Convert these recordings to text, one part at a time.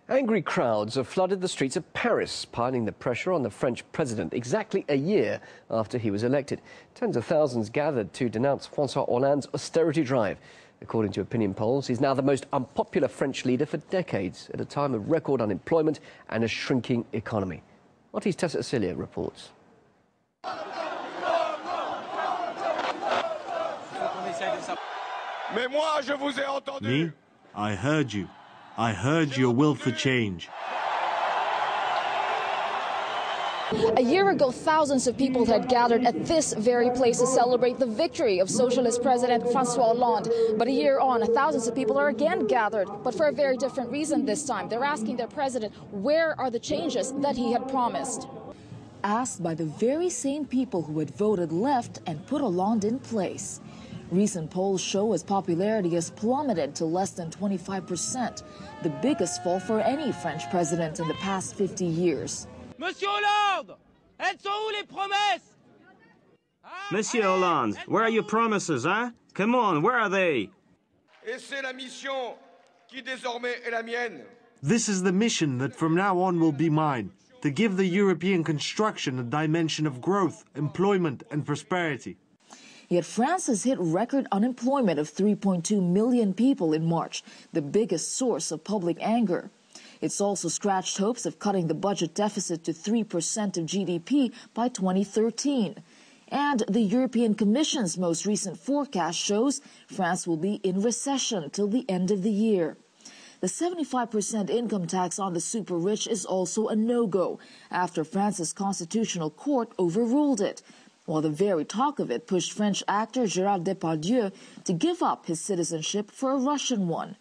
Angry crowds have flooded the streets of Paris, piling the pressure on the French president exactly a year after he was elected. Tens of thousands gathered to denounce Francois Hollande's austerity drive. According to opinion polls, he's now the most unpopular French leader for decades, at a time of record unemployment and a shrinking economy. RT's Tessa Cilia reports. Me? I heard you. I heard your will for change. A year ago, thousands of people had gathered at this very place to celebrate the victory of Socialist President Francois Hollande. But a year on, thousands of people are again gathered, but for a very different reason this time. They're asking their president, where are the changes that he had promised? Asked by the very same people who had voted left and put Hollande in place. Recent polls show his popularity has plummeted to less than 25%, the biggest fall for any French president in the past 50 years. Monsieur Hollande, elles sont où les promesses? Monsieur Hollande, where are your promises, huh? Come on, where are they? Et c'est la mission qui désormais est la mienne. This is the mission that from now on will be mine, to give the European construction a dimension of growth, employment and prosperity. Yet France has hit record unemployment of 3.2 million people in March, the biggest source of public anger. It's also scratched hopes of cutting the budget deficit to 3% of GDP by 2013. And the European Commission's most recent forecast shows France will be in recession till the end of the year. The 75% income tax on the super-rich is also a no-go after France's constitutional court overruled it, while the very talk of it pushed French actor Gérard Depardieu to give up his citizenship for a Russian one.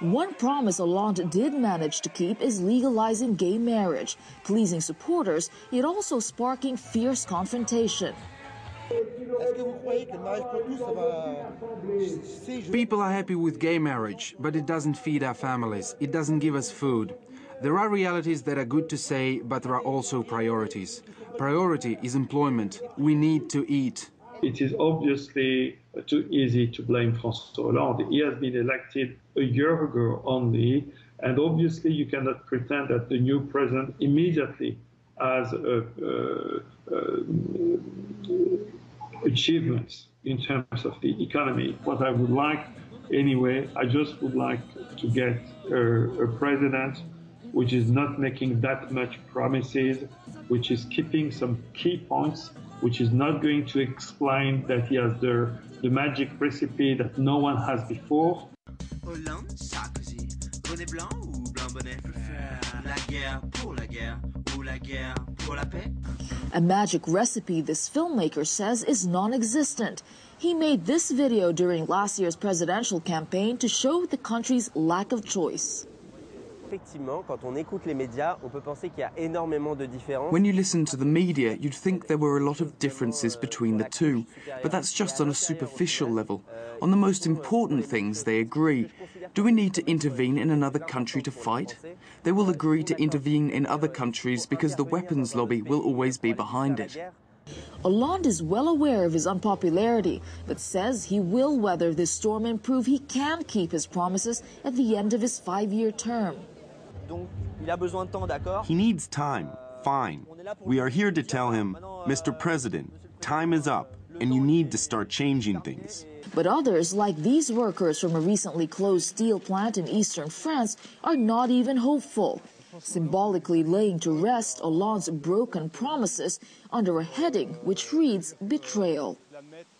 One promise Hollande did manage to keep is legalizing gay marriage, pleasing supporters, yet also sparking fierce confrontation. People are happy with gay marriage, but it doesn't feed our families. It doesn't give us food. There are realities that are good to say, but there are also priorities. Priority is employment. We need to eat. It is obviously too easy to blame Francois Hollande. He has been elected a year ago only, and obviously you cannot pretend that the new president immediately has achievements in terms of the economy. What I would like, anyway, I just would like to get a president which is not making that much promises, which is keeping some key points, which is not going to explain that he has the magic recipe that no one has before. Hollande, Sarkozy, bonnet blanc ou blanc bonnet? La guerre pour la guerre ou la guerre pour la paix? A magic recipe this filmmaker says is non-existent. He made this video during last year's presidential campaign to show the country's lack of choice. When you listen to the media, you'd think there were a lot of differences between the two, but that's just on a superficial level. On the most important things, they agree. Do we need to intervene in another country to fight? They will agree to intervene in other countries because the weapons lobby will always be behind it. Hollande is well aware of his unpopularity, but says he will weather this storm and prove he can keep his promises at the end of his 5-year term. He needs time. Fine. We are here to tell him, Mr. President, time is up, and you need to start changing things. But others, like these workers from a recently closed steel plant in eastern France, are not even hopeful, symbolically laying to rest Hollande's broken promises under a heading which reads betrayal.